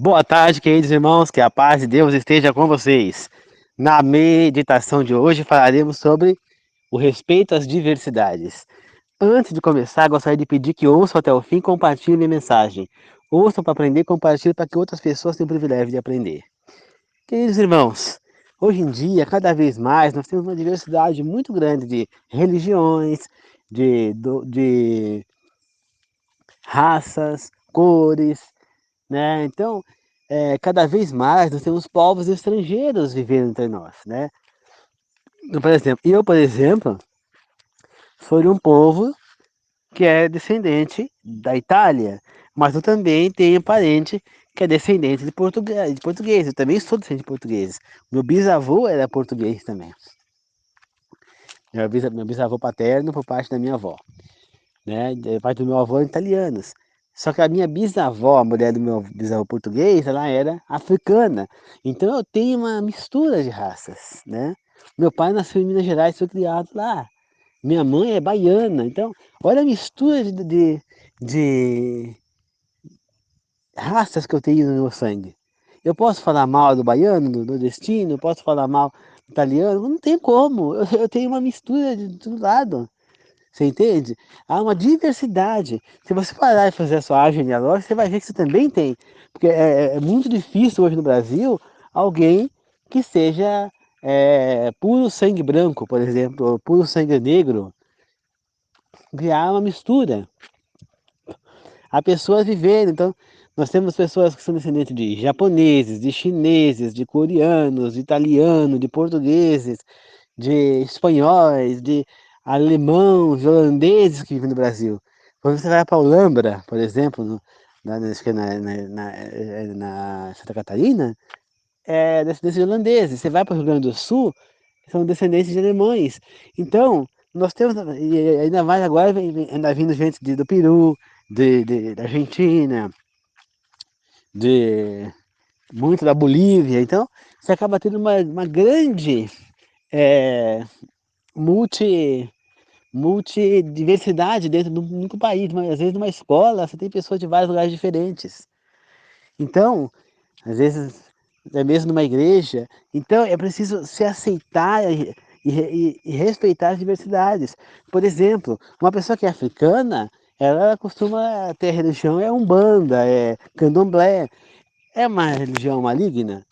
Boa tarde, queridos irmãos, que a paz de Deus esteja com vocês. Na meditação de hoje falaremos sobre o respeito às diversidades. Antes de começar, gostaria de pedir que ouçam até o fim e compartilhem minha mensagem. Ouçam para aprender, compartilhem para que outras pessoas tenham o privilégio de aprender. Queridos irmãos, hoje em dia, cada vez mais, nós temos uma diversidade muito grande de religiões, de raças, cores, né? Então, cada vez mais nós temos povos estrangeiros vivendo entre nós, né? Então, por exemplo, sou de um povo que é descendente da Itália, mas eu também tenho parente que é descendente de português. Eu também sou descendente de portugueses. Meu bisavô era português também. Meu bisavô paterno por parte da minha avó, né? Da parte do meu avô italianos. Só que a minha bisavó, a mulher do meu bisavô português, ela era africana. Então eu tenho uma mistura de raças, né? Meu pai nasceu em Minas Gerais, foi criado lá. Minha mãe é baiana. Então, olha a mistura de raças que eu tenho no meu sangue. Eu posso falar mal do baiano, do nordestino, eu posso falar mal do italiano, não tem como. Eu tenho uma mistura de todo lado. Você entende? Há uma diversidade. Se você parar e fazer a sua árvore genealógica, você vai ver que você também tem. Porque é muito difícil hoje no Brasil alguém que seja puro sangue branco, por exemplo, ou puro sangue negro, criar uma mistura. Há pessoas vivendo, então nós temos pessoas que são descendentes de japoneses, de chineses, de coreanos, de italianos, de portugueses, de espanhóis, de alemãos, de holandeses que vivem no Brasil. Quando você vai para Olambra, por exemplo, acho que na Santa Catarina, é descendente de holandeses. Você vai para o Rio Grande do Sul, são descendentes de alemães. Então, nós temos, e ainda mais agora, ainda vindo gente do Peru, da Argentina, de muito da Bolívia. Então, você acaba tendo uma grande é, multi multidiversidade dentro do único país, mas às vezes numa escola você tem pessoas de vários lugares diferentes. Então, às vezes é mesmo numa igreja, então é preciso se aceitar e respeitar as diversidades. Por exemplo, uma pessoa que é africana, ela costuma ter religião, é umbanda, é candomblé, é uma religião maligna?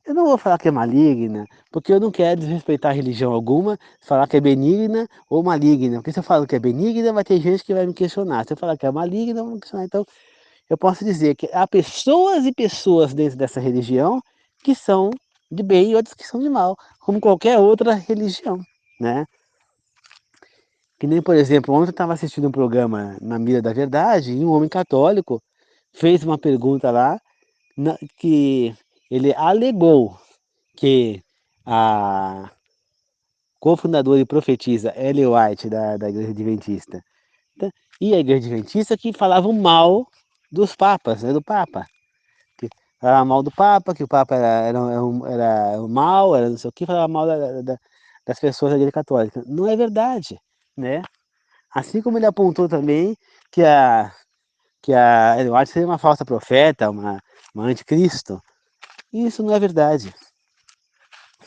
Eu não vou falar que é maligna, porque eu não quero desrespeitar religião alguma, falar que é benigna ou maligna. Porque se eu falo que é benigna, vai ter gente que vai me questionar. Se eu falar que é maligna, vão me questionar. Então, eu posso dizer que há pessoas e pessoas dentro dessa religião que são de bem e outras que são de mal, como qualquer outra religião, né? Que nem, por exemplo, ontem eu estava assistindo um programa na Mira da Verdade e um homem católico fez uma pergunta lá que ele alegou que a cofundadora e profetisa Ellen White da Igreja Adventista e a Igreja Adventista que falavam mal dos papas, né, do Papa. Que falava mal do Papa, que o Papa era o mal, era não sei o que, falava mal das pessoas da Igreja Católica. Não é verdade, né? Assim como ele apontou também que a Ellen White seria uma falsa profeta, uma anticristo. Isso não é verdade.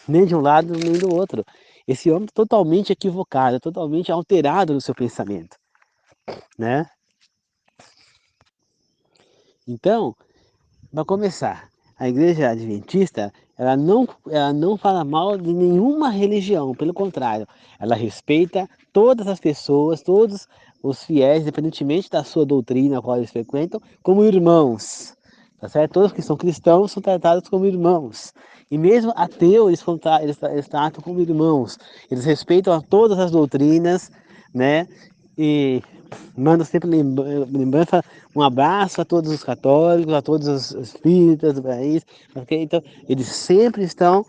Nem de um lado nem do outro. Esse homem é totalmente equivocado, totalmente alterado no seu pensamento, né? Então, para começar, a igreja adventista, ela não fala mal de nenhuma religião, pelo contrário, ela respeita todas as pessoas, todos os fiéis, independentemente da sua doutrina, a qual eles frequentam, como irmãos, tá certo? Todos que são cristãos são tratados como irmãos. E mesmo ateus, eles tratam como irmãos. Eles respeitam a todas as doutrinas, né? E mando sempre lembrança, um abraço a todos os católicos, a todos os espíritas do país, okay? Então, eles sempre estão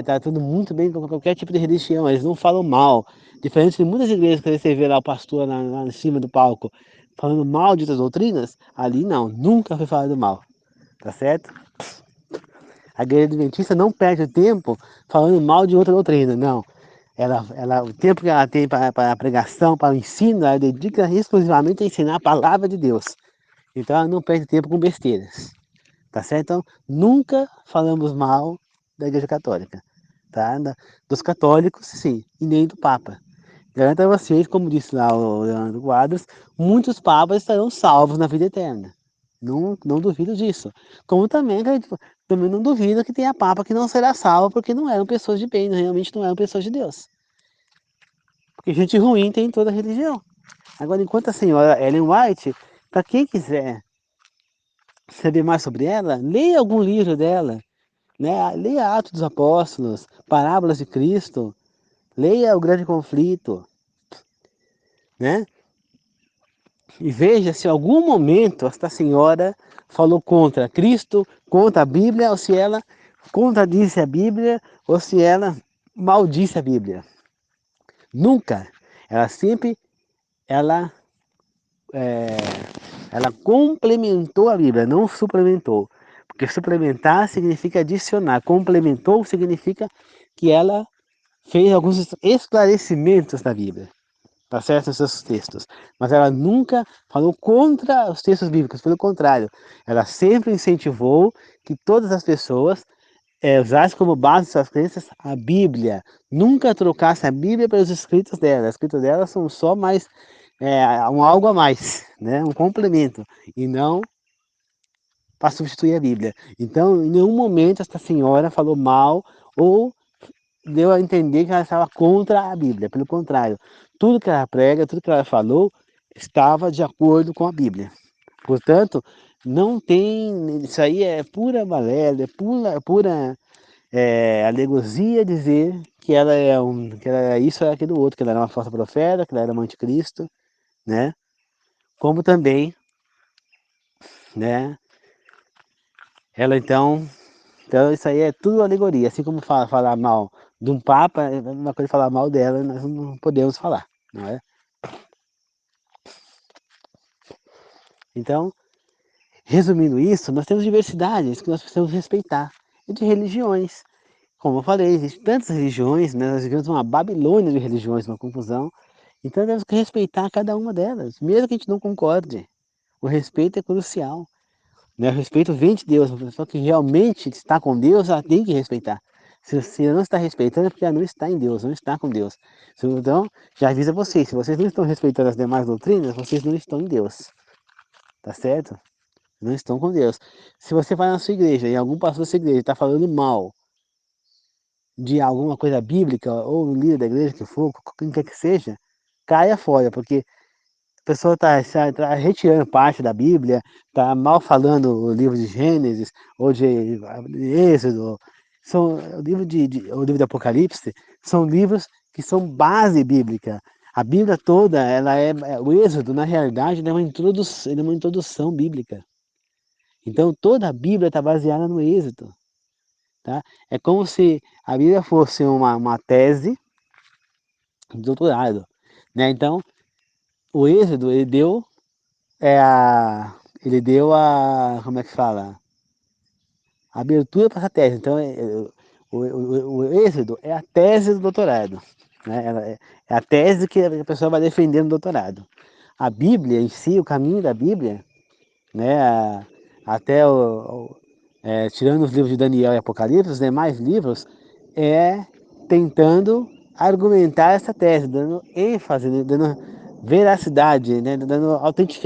tratando muito bem com qualquer tipo de religião, eles não falam mal. Diferente de muitas igrejas que você vê lá o pastor lá em cima do palco falando mal de outras doutrinas, ali não, nunca foi falado mal, tá certo? A igreja adventista não perde tempo falando mal de outra doutrina, não. O tempo que ela tem para a pregação, para o ensino, ela dedica exclusivamente a ensinar a palavra de Deus. Então ela não perde tempo com besteiras. tá certo? Então, nunca falamos mal da Igreja Católica, tá? Dos católicos, sim, e nem do Papa. Garanto a vocês, como disse lá o Leandro Quadros, muitos papas estarão salvos na vida eterna. Não duvido disso. Como também, também não duvido que tenha papa que não será salvo porque não eram pessoas de bem, realmente não eram pessoas de Deus. Porque gente ruim tem em toda religião. Agora, enquanto a senhora Ellen White, para quem quiser saber mais sobre ela, leia algum livro dela, né? Leia Atos dos Apóstolos, Parábolas de Cristo, leia O Grande Conflito, né? E veja se em algum momento esta senhora falou contra Cristo, contra a Bíblia, ou se ela contradisse a Bíblia, ou se ela maldisse a Bíblia. Nunca. Ela sempre, ela, é, ela complementou a Bíblia, não suplementou. Porque suplementar significa adicionar, complementou significa que ela fez alguns esclarecimentos da Bíblia. Tá certo nos seus textos, mas ela nunca falou contra os textos bíblicos, pelo contrário, ela sempre incentivou que todas as pessoas usassem como base de suas crenças a Bíblia, nunca trocasse a Bíblia pelos escritos dela, os escritos dela são só mais um algo a mais, né? Um complemento, e não para substituir a Bíblia. Então, em nenhum momento esta senhora falou mal ou deu a entender que ela estava contra a Bíblia. Pelo contrário, tudo que ela prega, tudo que ela falou, estava de acordo com a Bíblia. Portanto, não tem. Isso aí é pura balela, é pura alegosia dizer que ela que ela era isso ou aquilo outro, que ela era uma falsa profeta, que ela era um anticristo, né? Como também, né? Ela então isso aí é tudo alegoria. Assim como falar mal de um papa, é uma coisa falar mal dela, nós não podemos falar, não é? Então, resumindo isso, nós temos diversidades que nós precisamos respeitar. E de religiões. Como eu falei, existem tantas religiões, né? Nós vivemos uma Babilônia de religiões, uma confusão. Então temos que respeitar cada uma delas, mesmo que a gente não concorde. O respeito é crucial. Né? O respeito vem de Deus. Uma pessoa que realmente está com Deus, ela tem que respeitar. Se você não está respeitando, é porque ela não está em Deus, não está com Deus. Então, já avisa vocês, se vocês não estão respeitando as demais doutrinas, vocês não estão em Deus. Tá certo? Não estão com Deus. Se você vai na sua igreja e algum pastor da sua igreja está falando mal de alguma coisa bíblica, ou no líder da igreja que for, quem quer que seja, caia fora, porque a pessoa está retirando parte da Bíblia, está mal falando o livro de Gênesis, ou de Êxodo, o livro de Apocalipse, são livros que são base bíblica. A Bíblia toda, o Êxodo, na realidade, ele é uma introdução bíblica. Então, toda a Bíblia está baseada no Êxodo. Tá? É como se a Bíblia fosse uma tese de doutorado. Né? Então, o Êxodo, ele deu como é que fala? A abertura para essa tese. Então, o Êxodo é a tese do doutorado. Né? É a tese que a pessoa vai defender no doutorado. A Bíblia em si, o caminho da Bíblia, né? Até tirando os livros de Daniel e Apocalipse, os demais livros, é tentando argumentar essa tese, dando ênfase, né, dando veracidade, né, dando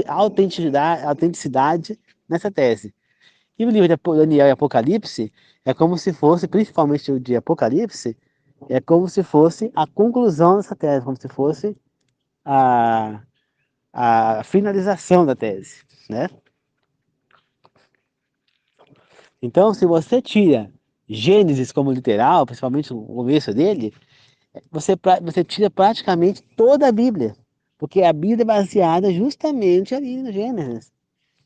autenticidade nessa tese. E o livro de Daniel e Apocalipse é como se fosse, principalmente o de Apocalipse, é como se fosse a conclusão dessa tese, como se fosse a, a finalização da tese, né? Então, se você tira Gênesis como literal, principalmente o começo dele, você tira praticamente toda a Bíblia, porque a Bíblia é baseada justamente ali no Gênesis.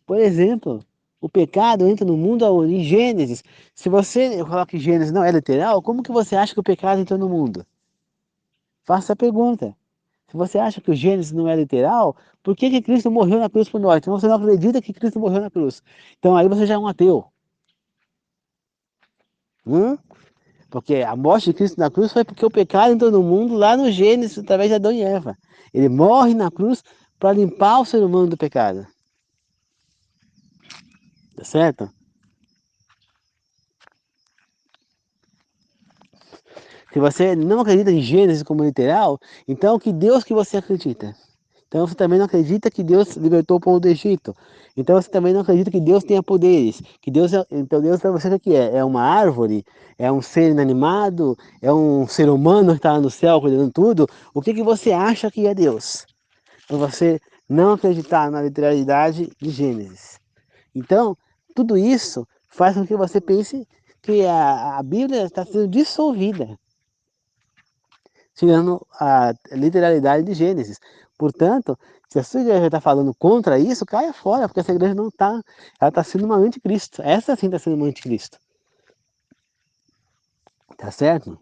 Por exemplo, o pecado entra no mundo em Gênesis. Se você coloca que Gênesis não é literal, como que você acha que o pecado entrou no mundo? Faça a pergunta. Se você acha que o Gênesis não é literal, por que Cristo morreu na cruz por nós? Então você não acredita que Cristo morreu na cruz. Então aí você já é um ateu. Hum? Porque a morte de Cristo na cruz foi porque o pecado entrou no mundo lá no Gênesis, através de Adão e Eva. Ele morre na cruz para limpar o ser humano do pecado. Tá certo? Se você não acredita em Gênesis como literal, então que Deus que você acredita? Então você também não acredita que Deus libertou o povo do Egito. Então você também não acredita que Deus tenha poderes. Que Deus então Deus para você o que é? É uma árvore? É um ser inanimado? É um ser humano que está lá no céu cuidando de tudo? O que você acha que é Deus? Para você não acreditar na literalidade de Gênesis. Então, tudo isso faz com que você pense que a Bíblia está sendo dissolvida, tirando a literalidade de Gênesis. Portanto, se a sua igreja está falando contra isso, caia fora, porque essa igreja não está, ela está sendo uma anticristo. Essa sim está sendo uma anticristo. Tá certo?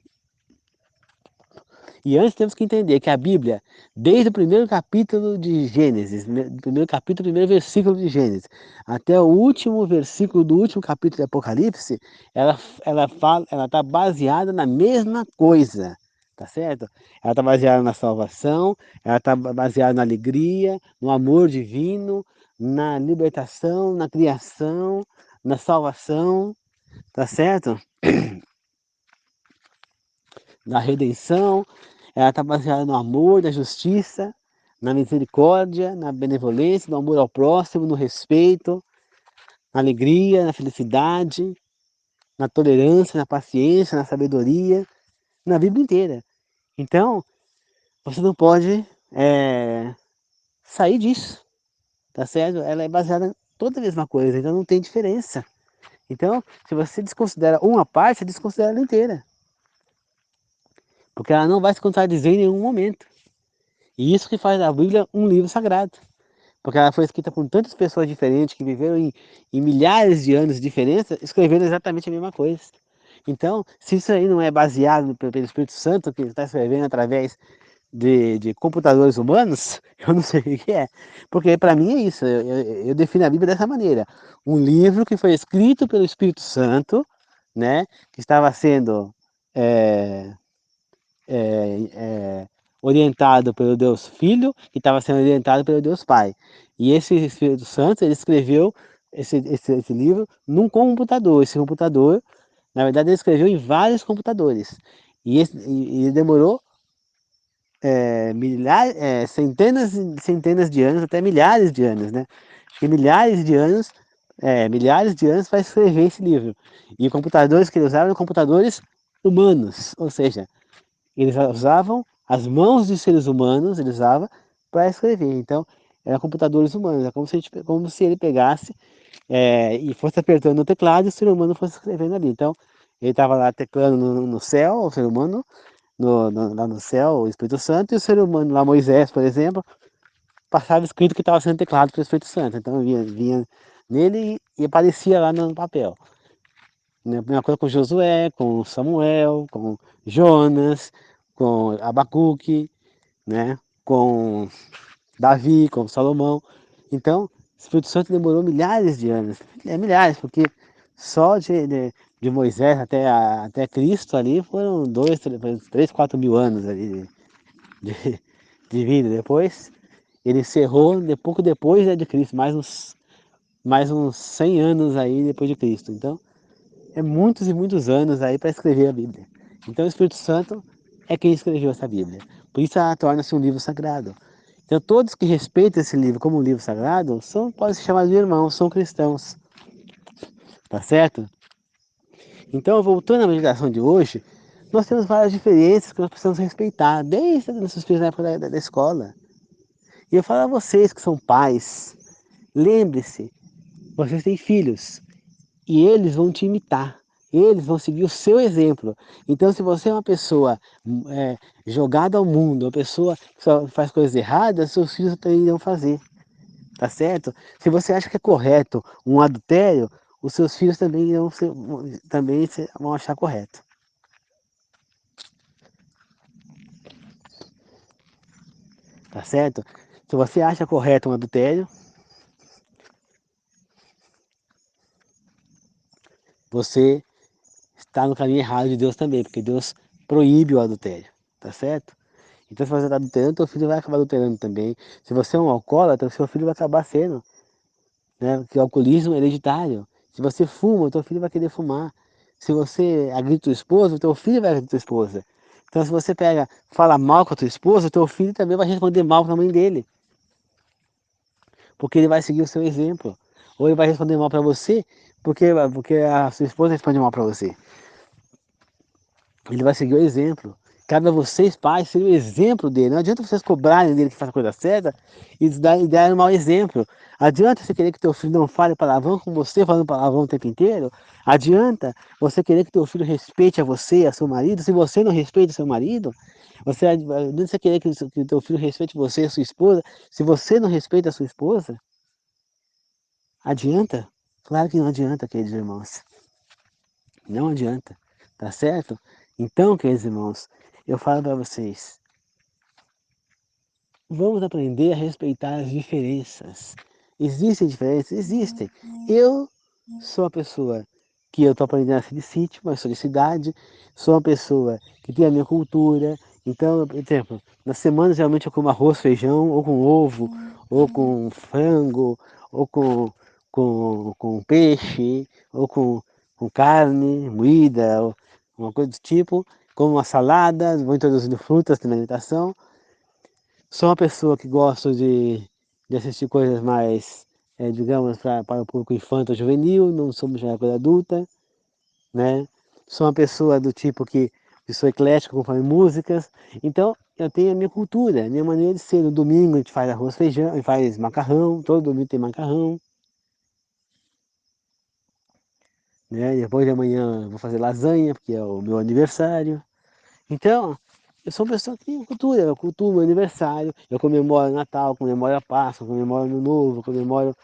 E antes temos que entender que a Bíblia, desde o primeiro capítulo de Gênesis, primeiro capítulo, primeiro versículo de Gênesis, até o último versículo do último capítulo de Apocalipse, ela está baseada na mesma coisa, tá certo? Ela está baseada na salvação, ela está baseada na alegria, no amor divino, na libertação, na criação, na salvação, tá certo? Na redenção, ela está baseada no amor, na justiça, na misericórdia, na benevolência, no amor ao próximo, no respeito, na alegria, na felicidade, na tolerância, na paciência, na sabedoria, na Bíblia inteira. Então, você não pode sair disso, tá certo? Ela é baseada em toda a mesma coisa, então não tem diferença. Então, se você desconsidera uma parte, você desconsidera ela inteira. Porque ela não vai se contradizer em nenhum momento. E isso que faz da Bíblia um livro sagrado. Porque ela foi escrita por tantas pessoas diferentes que viveram em milhares de anos de diferença, escrevendo exatamente a mesma coisa. Então, se isso aí não é baseado pelo Espírito Santo, que está escrevendo através de computadores humanos, eu não sei o que é. Porque para mim é isso, eu defino a Bíblia dessa maneira. Um livro que foi escrito pelo Espírito Santo, né, que estava sendo é, é, é, orientado pelo Deus Filho, que estava sendo orientado pelo Deus Pai. E esse Espírito Santo, ele escreveu esse livro num computador. Esse computador, na verdade, ele escreveu em vários computadores. E demorou centenas e centenas de anos, até milhares de anos, né? Acho que milhares de anos para escrever esse livro. E os computadores que ele usava eram computadores humanos, ou seja, eles usavam as mãos de seres humanos, ele usava para escrever. Então, eram computadores humanos. É como se ele pegasse e fosse apertando o teclado e o ser humano fosse escrevendo ali. Então, ele estava lá teclando no céu, o ser humano, lá no céu, o Espírito Santo, e o ser humano, lá Moisés, por exemplo, passava escrito que estava sendo teclado pelo Espírito Santo. Então, vinha nele e aparecia lá no papel. A mesma coisa com Josué, com Samuel, com Jonas, com Abacuque, né? Com Davi, com Salomão. Então, o Espírito Santo demorou milhares de anos. Milhares, porque só de Moisés até Cristo ali foram 3, 4 mil anos ali de, de vida. Depois, ele encerrou pouco depois, né, de Cristo, mais uns 100 anos aí depois de Cristo. Então, é muitos e muitos anos aí para escrever a Bíblia. Então o Espírito Santo é quem escreveu essa Bíblia. Por isso ela torna-se um livro sagrado. Então todos que respeitam esse livro como um livro sagrado podem se chamar de irmãos, são cristãos. Tá certo? Então, voltando à meditação de hoje, nós temos várias diferenças que nós precisamos respeitar, desde os nossos filhos na época da escola. E eu falo a vocês que são pais, lembre-se, vocês têm filhos, e eles vão te imitar. Eles vão seguir o seu exemplo. Então, se você é uma pessoa jogada ao mundo, uma pessoa que só faz coisas erradas, seus filhos também irão fazer. Tá certo? Se você acha que é correto um adultério, os seus filhos também vão achar correto. Tá certo? Se você acha correto um adultério, você está no caminho errado de Deus também, porque Deus proíbe o adultério. Tá certo? Então, se você está adulterando, seu filho vai acabar adulterando também. Se você é um alcoólatra, seu filho vai acabar sendo, né? Porque o alcoolismo é hereditário. Se você fuma, teu filho vai querer fumar. Se você agride tua esposa, teu filho vai agredir tua esposa. Então se você fala mal com a tua esposa, o teu filho também vai responder mal com a mãe dele, porque ele vai seguir o seu exemplo. Ou ele vai responder mal para você, porque a sua esposa responde mal para você. Ele vai seguir o exemplo. Cabe a vocês, pais, serem o exemplo dele. Não adianta vocês cobrarem dele que faça a coisa certa e darem um mau exemplo. Adianta você querer que teu filho não fale palavrão com você, falando palavrão o tempo inteiro? Adianta você querer que teu filho respeite a você, a seu marido, se você não respeita o seu marido? Adianta você querer que teu filho respeite você, a sua esposa, se você não respeita a sua esposa? Adianta? Claro que não adianta, queridos irmãos. Não adianta, tá certo? Então, queridos irmãos, eu falo para vocês, vamos aprender a respeitar as diferenças. Existem diferenças? Existem. Eu sou uma pessoa que eu estou aprendendo a ser de sítio, mas sou de cidade. Sou uma pessoa que tem a minha cultura. Então, por exemplo, na semana geralmente eu como arroz, feijão, ou com ovo, ou com frango, ou com peixe, ou com carne moída, ou uma coisa do tipo. Como uma salada, vou introduzindo frutas na alimentação. Sou uma pessoa que gosto de assistir coisas mais, digamos, para o público infanto-juvenil, não somos já coisa adulta, né? Sou uma pessoa do tipo que sou eclético conforme músicas, então eu tenho a minha cultura, a minha maneira de ser. No domingo a gente faz arroz, feijão, a gente faz macarrão, todo domingo tem macarrão, né? Depois de amanhã eu vou fazer lasanha, porque é o meu aniversário. Então, eu sou uma pessoa que tem cultura, eu cultuo meu aniversário, eu comemoro Natal, comemoro a Páscoa, comemoro Ano Novo, comemoro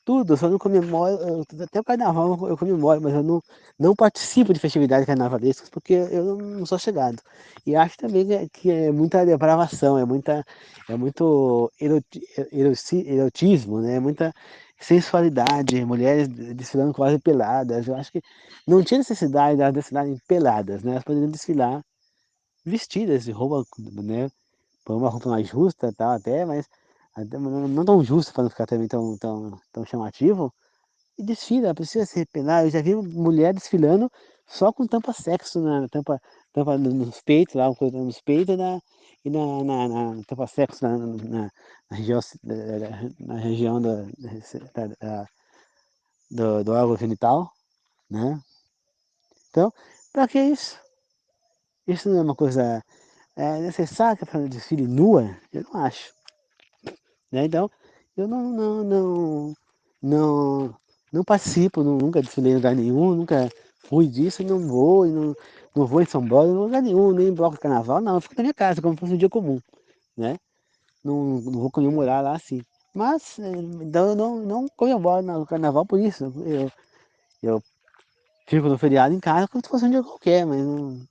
tudo, eu só não comemoro, até o Carnaval eu comemoro, mas eu não participo de festividades carnavalescas porque eu não sou chegado. E acho também que é muita depravação, é muito erotismo, né? É muita sensualidade, mulheres desfilando quase peladas. Eu acho que não tinha necessidade delas desfilarem peladas, né? Elas poderiam desfilar vestidas de roupa, né? Por uma roupa mais justa, tal, até, mas até não tão justa para não ficar também tão chamativo. E desfila, precisa se repenar. Eu já vi mulher desfilando só com tampa-sexo tampa nos peitos, lá, uma coisa nos peitos e na tampa-sexo na região, na região do órgão genital, né? Então, para que isso? Isso não é uma coisa necessária para fazer desfile nua? Eu não acho. Né? Então, eu não participo, nunca desfilei em lugar nenhum, nunca fui disso e não vou em São Paulo, em lugar nenhum, nem em bloco de carnaval, não, eu fico na minha casa, como se fosse um dia comum, né? Não vou comemorar lá assim. Mas, então eu não comemoro no carnaval por isso. Eu fico no feriado em casa como se fosse um dia qualquer, mas não,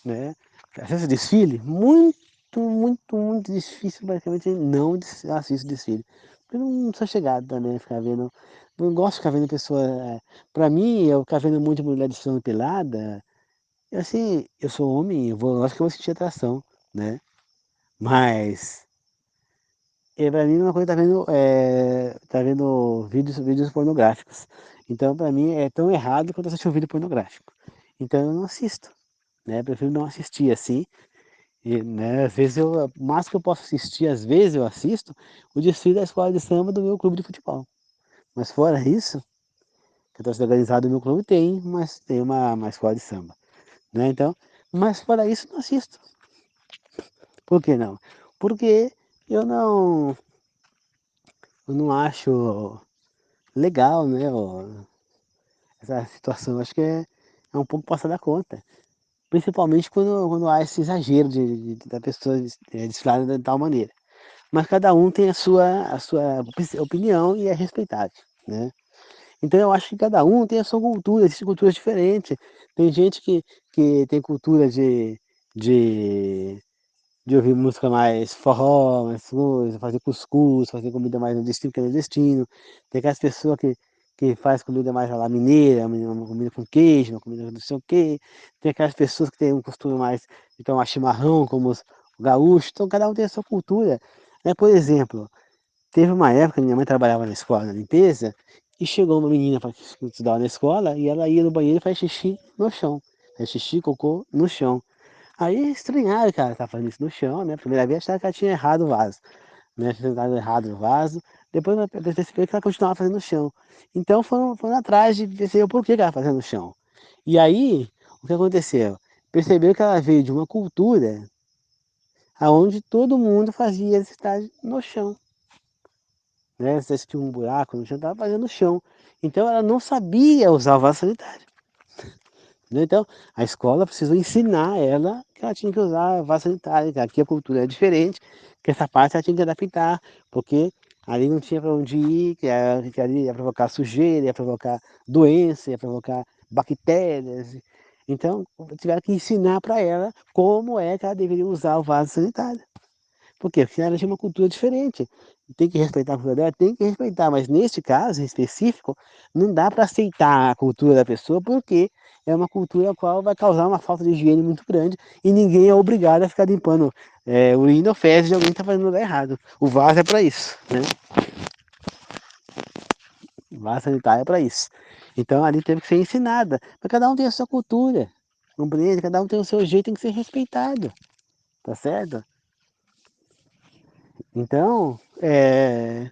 né? Acesso desfile? Muito difícil, basicamente não assisto desfile. Porque eu não sou chegado também a ficar vendo, não gosto de ficar vendo pessoa, pra mim, eu ficar vendo muita mulher desfilando pelada, assim, eu sou homem, lógico que eu vou sentir atração, né? Mas, pra mim, uma coisa tá vendo vídeos pornográficos. Então, pra mim, é tão errado quanto assistir um vídeo pornográfico. Então, eu não assisto, né? Prefiro não assistir assim. E, né, às vezes o máximo que eu posso assistir, às vezes eu assisto, o desfile da escola de samba do meu clube de futebol. Mas fora isso, que a torcida organizada do meu clube tem, mas tem uma escola de samba. Né? Então, mas fora isso, não assisto. Por que não? Porque eu eu não acho legal, né, essa situação. Eu acho que é um pouco passada da conta. Principalmente quando há esse exagero da pessoa desfilar de tal maneira. Mas cada um tem a sua opinião e é respeitável, né? Então eu acho que cada um tem a sua cultura, existem culturas diferentes. Tem gente que tem cultura de, de ouvir música mais forró, mais coisa, fazer cuscuz, fazer comida mais nordestina que é nordestino. Tem aquelas pessoas que faz comida mais à la mineira, uma comida com queijo, uma comida com não sei o quê. Tem aquelas pessoas que têm um costume mais de tomar chimarrão, como os gaúchos. Então cada um tem a sua cultura. Né? Por exemplo, teve uma época que minha mãe trabalhava na escola de limpeza e chegou uma menina para estudar na escola e ela ia no banheiro e faz xixi no chão. Faz xixi, cocô no chão. Aí estranharam que ela estava fazendo isso no chão, né? Primeira vez acharam que ela tinha errado o vaso, né? Tinha dado errado o vaso. Depois ela percebeu que ela continuava fazendo no chão. Então foram atrás de perceber por que ela estava fazendo no chão. E aí, o que aconteceu? Percebeu que ela veio de uma cultura onde todo mundo fazia exercício no chão, né? Se tinha um buraco no chão, estava fazendo no chão. Então ela não sabia usar o vaso sanitário. Entendeu? Então, a escola precisou ensinar ela que ela tinha que usar vaso sanitário, que aqui a cultura é diferente, que essa parte ela tinha que adaptar, porque ali não tinha para onde ir, que ali ia provocar sujeira, ia provocar doença, ia provocar bactérias. Então, tiveram que ensinar para ela como é que ela deveria usar o vaso sanitário. Por quê? Porque ela tinha uma cultura diferente. Tem que respeitar a cultura dela? Tem que respeitar, mas neste caso em específico, não dá para aceitar a cultura da pessoa, porque é uma cultura a qual vai causar uma falta de higiene muito grande e ninguém é obrigado a ficar limpando urina ou fezes de alguém que está fazendo nada errado. O vaso é para isso, né? O vaso sanitário é para isso. Então ali teve que ser ensinada, mas cada um tem a sua cultura, compreende? Cada um tem o seu jeito, tem que ser respeitado, tá certo? Então, é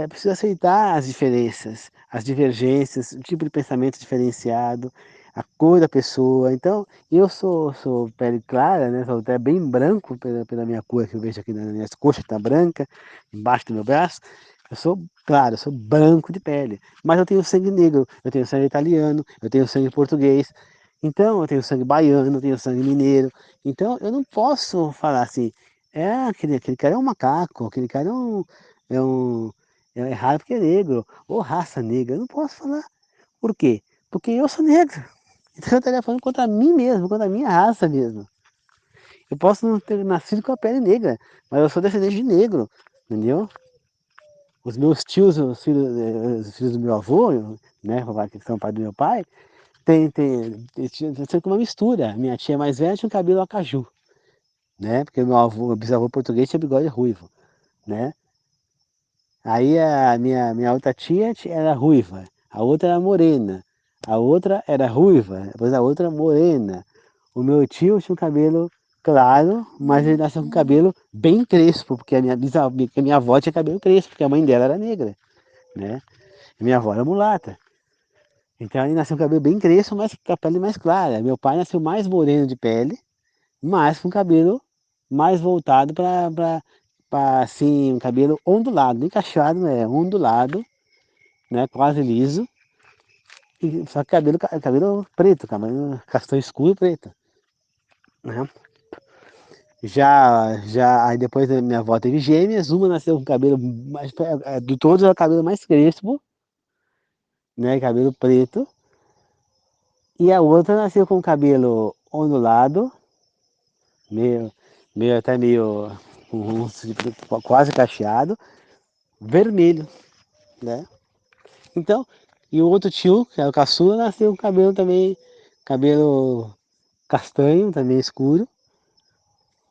preciso aceitar as diferenças, as divergências, o tipo de pensamento diferenciado, a cor da pessoa. Então, eu sou pele clara, né? Sou até bem branco pela minha cor que eu vejo aqui nas minhas coxas, tá branca, embaixo do meu braço. Eu sou claro, eu sou branco de pele, mas eu tenho sangue negro, eu tenho sangue italiano, eu tenho sangue português. Então, eu tenho sangue baiano, eu tenho sangue mineiro. Então, eu não posso falar assim, aquele cara é um macaco, aquele cara é um, é errado porque é negro, ou raça negra. Eu não posso falar. Por quê? Porque eu sou negro. Então eu estaria falando contra mim mesmo, contra a minha raça mesmo. Eu posso não ter nascido com a pele negra, mas eu sou descendente de negro, entendeu? Os meus tios, os filhos do meu avô, né, que são pai do meu pai, tem uma mistura. Minha tia mais velha tinha um cabelo acaju, né? Porque meu bisavô português tinha bigode ruivo, né? Aí a minha outra tia era ruiva, a outra era morena, a outra era ruiva, depois a outra morena. O meu tio tinha um cabelo claro, mas ele nasceu com cabelo bem crespo, porque a minha avó tinha cabelo crespo, porque a mãe dela era negra, né? E minha avó era mulata. Então ele nasceu com cabelo bem crespo, mas com a pele mais clara. Meu pai nasceu mais moreno de pele, mas com cabelo mais voltado para assim, um cabelo ondulado, nem cacheado, né? Ondulado, né? Quase liso. Só que cabelo preto, cabelo castanho escuro preto, né? Aí depois a minha avó teve gêmeas, uma nasceu com cabelo mais, de todos é o cabelo mais crespo, né? Cabelo preto, e a outra nasceu com cabelo ondulado, meio, meio quase cacheado, vermelho, né? Então, e o outro tio, que era o caçula, nasceu com cabelo também, cabelo castanho, também escuro,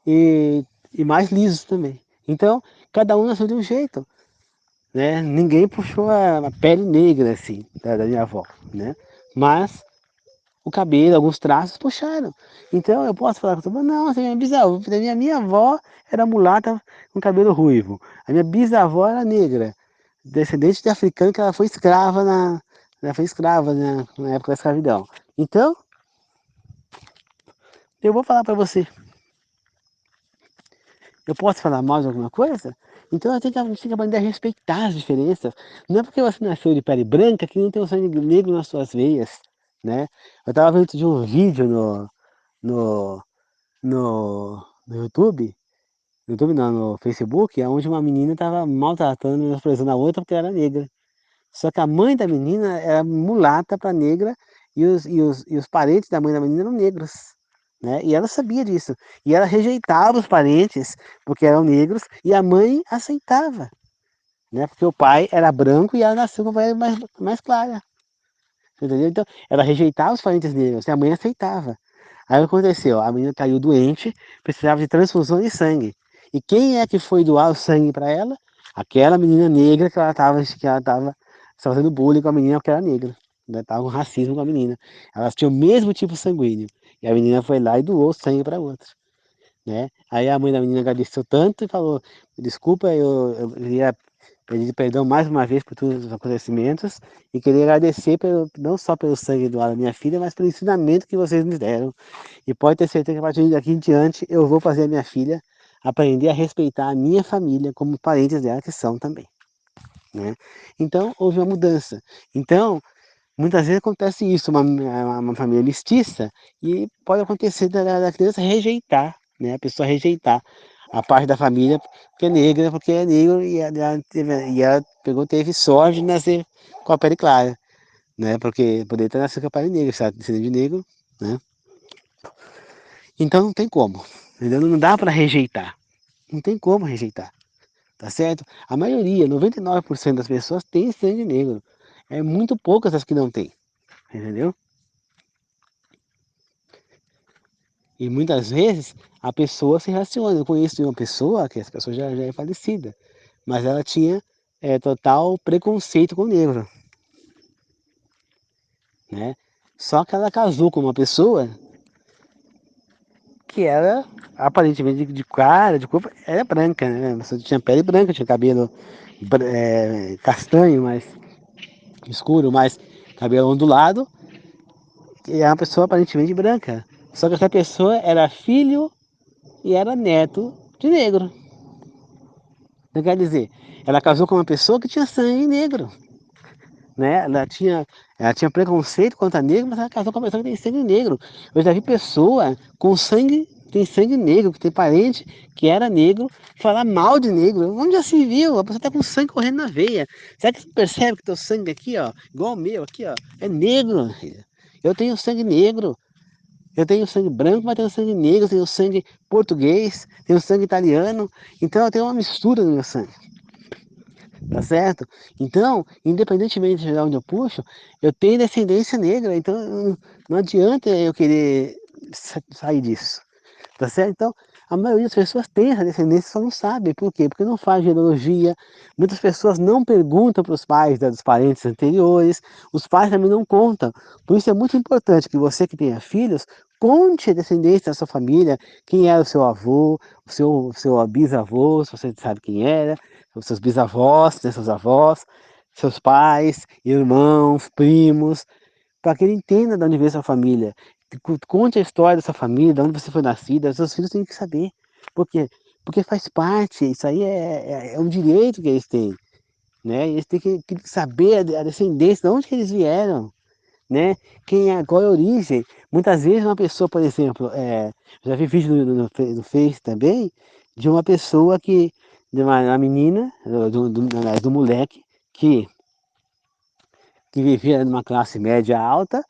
e mais liso também. Então, cada um nasceu de um jeito, né? Ninguém puxou a pele negra, assim, da minha avó, né? Mas o cabelo, alguns traços puxaram. Então, eu posso falar com você, não, essa minha bisavó, minha avó era mulata com cabelo ruivo. A minha bisavó era negra, descendente de africano que ela foi escrava na época da escravidão. Então, eu vou falar para você, eu posso falar mal de alguma coisa? Então a gente tem que aprender a respeitar as diferenças. Não é porque você nasceu de pele branca que não tem o sangue negro nas suas veias, né? Eu estava vendo de um vídeo no, no YouTube, no YouTube não, no Facebook, onde uma menina estava maltratando e menosprezando a outra porque ela era negra. Só que a mãe da menina era mulata para negra e os parentes da mãe da menina eram negros, né? E ela sabia disso. E ela rejeitava os parentes porque eram negros e a mãe aceitava, né? Porque o pai era branco e ela nasceu com a pele mais clara. Entendeu? Então, ela rejeitava os parentes negros e a mãe aceitava. Aí o que aconteceu? A menina caiu doente, precisava de transfusão de sangue. E quem é que foi doar o sangue para ela? Aquela menina negra que ela tava fazendo bullying com a menina porque era negra. Né? Tava com racismo com a menina. Elas tinham o mesmo tipo sanguíneo. E a menina foi lá e doou sangue para outra, né? Aí a mãe da menina agradeceu tanto e falou, desculpa, eu queria pedir perdão mais uma vez por todos os acontecimentos e queria agradecer não só pelo sangue doado da minha filha, mas pelo ensinamento que vocês me deram. E pode ter certeza que a partir daqui em diante eu vou fazer a minha filha aprender a respeitar a minha família como parentes dela que são também, né? Então houve uma mudança. Então muitas vezes acontece isso, uma família mestiça, e pode acontecer da criança rejeitar, né? A pessoa rejeitar a parte da família que é negra, porque é negro e ela teve sorte de nascer com a pele clara, né? Porque poderia ter nascido com a pele negra, se ela descendente de negro, né? Então não tem como, entendeu? Não dá para rejeitar, não tem como rejeitar, tá certo? A maioria, 99% das pessoas tem sangue negro, é muito poucas as que não têm, entendeu? E muitas vezes a pessoa se relaciona. Eu conheço uma pessoa, que essa pessoa já é falecida, mas ela tinha total preconceito com o negro, né? Só que ela casou com uma pessoa que era aparentemente de cara, de corpo, era branca, né? A pessoa tinha pele branca, tinha cabelo castanho, mais escuro, mais cabelo ondulado, e é uma pessoa aparentemente branca. Só que essa pessoa era filho e era neto de negro. Não quer dizer, ela casou com uma pessoa que tinha sangue negro, né? Ela tinha preconceito contra negro, mas ela casou com uma pessoa que tem sangue negro. Eu já vi pessoa com sangue, tem sangue negro, que tem parente que era negro, falar mal de negro. Onde já se viu? A pessoa tá com sangue correndo na veia. Será que você percebe que teu sangue aqui, ó, igual o meu aqui, ó, é negro, filho? Eu tenho sangue negro. Eu tenho sangue branco, mas tenho sangue negro, tenho sangue português, tenho sangue italiano. Então eu tenho uma mistura no meu sangue. Tá certo? Então, independentemente de onde eu puxo, eu tenho descendência negra, então não adianta eu querer sair disso. Tá certo? Então, a maioria das pessoas tem essa descendência, só não sabe. Por quê? Porque não faz genealogia. Muitas pessoas não perguntam para os pais dos parentes anteriores. Os pais também não contam. Por isso é muito importante que você que tenha filhos, conte a descendência da sua família, quem era o seu avô, o seu bisavô, se você sabe quem era, os seus bisavós, né, seus avós, seus pais, irmãos, primos, para que ele entenda de onde veio sua família. Conte a história dessa família, de onde você foi nascida, seus filhos têm que saber. Por quê? Porque faz parte, isso aí é um direito que eles têm, né? Eles têm que saber a descendência, de onde que eles vieram, né? Qual é a origem. Muitas vezes uma pessoa, por exemplo, já vi vídeo no Face também, de uma pessoa de uma menina, do moleque, que vivia numa classe média alta.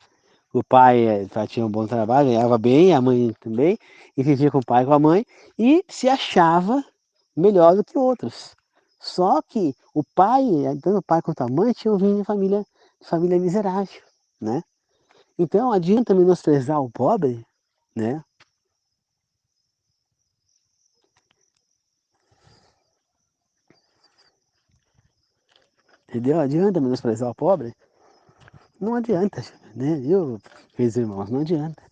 O pai tinha um bom trabalho, ganhava bem, a mãe também, e vivia com o pai e com a mãe, e se achava melhor do que outros. Só que o pai, tanto o pai quanto a mãe, tinham vindo de família miserável, né? Então adianta menosprezar o pobre, né? Entendeu? Adianta menosprezar o pobre? Não adianta, né? Viu, meus irmãos, não adianta.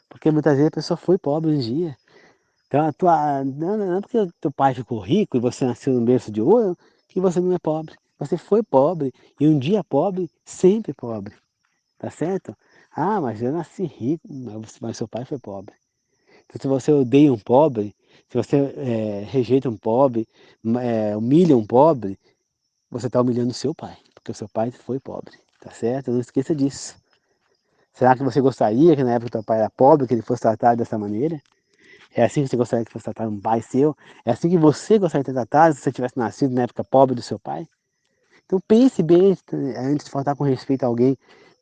Porque muitas vezes a pessoa foi pobre um dia. Então, não é porque o teu pai ficou rico e você nasceu no berço de ouro que você não é pobre. Você foi pobre e um dia pobre, sempre pobre. Tá certo? Ah, mas eu nasci rico, mas seu pai foi pobre. Então, se você odeia um pobre, se você rejeita um pobre, humilha um pobre, você está humilhando o seu pai, porque o seu pai foi pobre. Tá certo? Não esqueça disso. Será que você gostaria que na época que teu pai era pobre, que ele fosse tratado dessa maneira? É assim que você gostaria que fosse tratado um pai seu? É assim que você gostaria de ser tratado se você tivesse nascido na época pobre do seu pai? Então pense bem antes de falar com respeito a alguém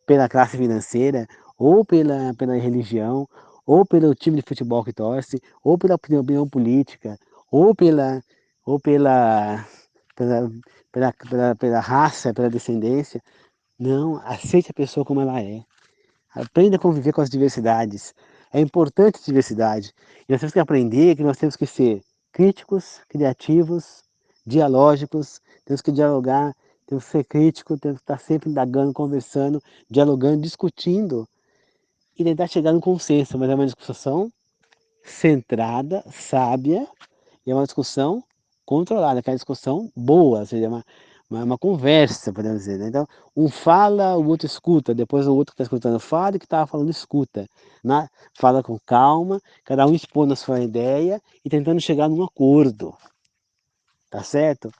pela classe financeira, ou pela religião, ou pelo time de futebol que torce, ou pela opinião política, ou pela, pela raça, pela descendência. Não, aceite a pessoa como ela é. Aprenda a conviver com as diversidades. É importante a diversidade. E nós temos que aprender que nós temos que ser críticos, criativos, dialógicos, temos que dialogar, temos que ser críticos, temos que estar sempre indagando, conversando, dialogando, discutindo, e tentar chegar num consenso, mas é uma discussão centrada, sábia, e é uma discussão controlada, aquela discussão boa, ou seja, uma conversa, podemos dizer, né? Então, um fala, o outro escuta, depois o outro que está escutando fala e que estava falando escuta. Fala com calma, cada um expondo a sua ideia e tentando chegar num acordo, tá certo?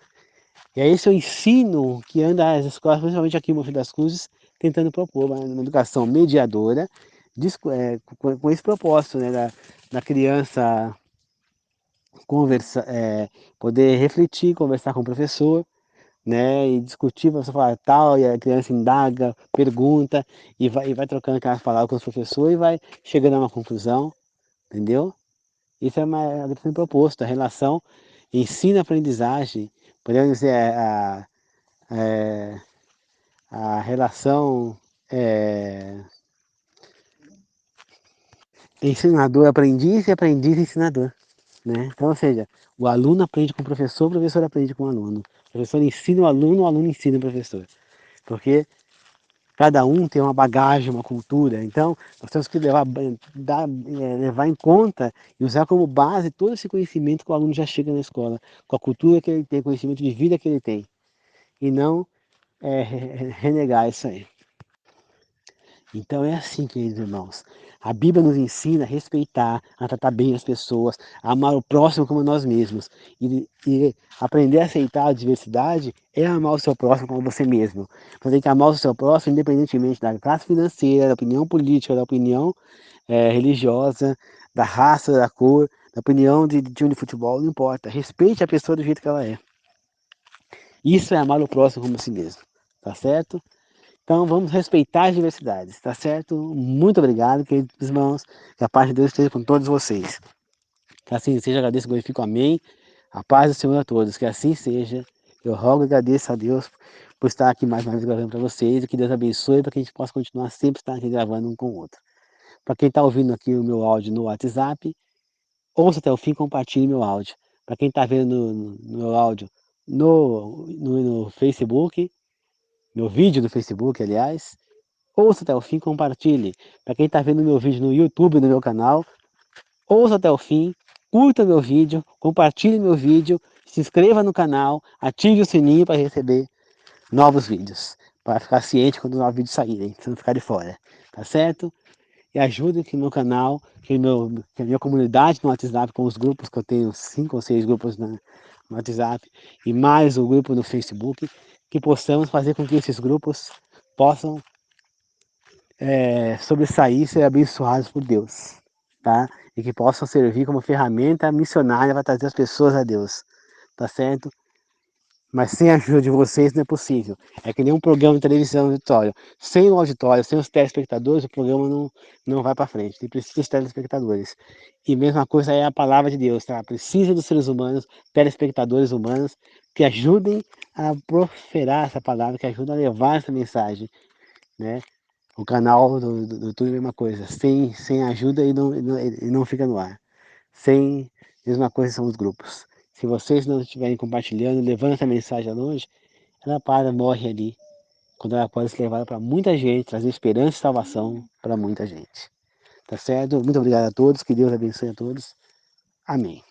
E é esse o ensino que anda as escolas, principalmente aqui em Mogi das Cruzes, tentando propor uma educação mediadora, com esse propósito, né, da criança poder refletir, conversar com o professor, né, e discutir, você falar tal, e a criança indaga, pergunta, e vai trocando aquelas palavras com o professor e vai chegando a uma conclusão, entendeu? Isso é uma educação proposta, a relação ensino-aprendizagem, podemos dizer, é, a relação ensinador-aprendiz e aprendiz-ensinador. Né? Então, ou seja, o aluno aprende com o professor aprende com o aluno. O professor ensina o aluno ensina o professor. Porque cada um tem uma bagagem, uma cultura. Então, nós temos que levar em conta e usar como base todo esse conhecimento que o aluno já chega na escola, com a cultura que ele tem, conhecimento de vida que ele tem. E não renegar isso aí. Então é assim, queridos irmãos. A Bíblia nos ensina a respeitar, a tratar bem as pessoas, a amar o próximo como nós mesmos. E aprender a aceitar a diversidade é amar o seu próximo como você mesmo. Você tem que amar o seu próximo independentemente da classe financeira, da opinião política, da opinião religiosa, da raça, da cor, da opinião de time de futebol, não importa. Respeite a pessoa do jeito que ela é. Isso é amar o próximo como si mesmo. Tá certo? Então vamos respeitar as diversidades, tá certo? Muito obrigado, queridos irmãos. Que a paz de Deus esteja com todos vocês. Que assim seja, agradeço e glorifico, amém. A paz do Senhor a todos, que assim seja. Eu rogo e agradeço a Deus por estar aqui mais uma vez gravando para vocês. E que Deus abençoe para que a gente possa continuar sempre estar aqui gravando um com o outro. Para quem está ouvindo aqui o meu áudio no WhatsApp, ouça até o fim e compartilhe meu áudio. Para quem está vendo no meu áudio no Facebook, meu vídeo do Facebook, aliás, ouça até o fim, compartilhe. Para quem está vendo meu vídeo no YouTube, no meu canal, ouça até o fim, curta meu vídeo, compartilhe meu vídeo, se inscreva no canal, ative o sininho para receber novos vídeos, para ficar ciente quando os novos vídeos saírem, para não ficar de fora, tá certo? E ajude aqui no meu canal, que a minha comunidade no WhatsApp, com os grupos que eu tenho, 5 ou 6 grupos no WhatsApp, e mais o grupo no Facebook, que possamos fazer com que esses grupos possam sobressair e ser abençoados por Deus, tá? E que possam servir como ferramenta missionária para trazer as pessoas a Deus, tá certo? Mas sem a ajuda de vocês não é possível. É que nem um programa de televisão, auditório. Sem o auditório, sem os telespectadores, o programa não vai para frente. Ele precisa dos telespectadores. E a mesma coisa é a palavra de Deus, tá? Precisa dos seres humanos, telespectadores humanos, que ajudem a proferar essa palavra, que ajudem a levar essa mensagem, né? O canal do YouTube é a mesma coisa. Sem ajuda ele não fica no ar. Sem, mesma coisa são os grupos. Se vocês não estiverem compartilhando, levando essa mensagem a longe, ela morre ali. Quando ela pode ser levada para muita gente, trazer esperança e salvação para muita gente. Tá certo? Muito obrigado a todos. Que Deus abençoe a todos. Amém.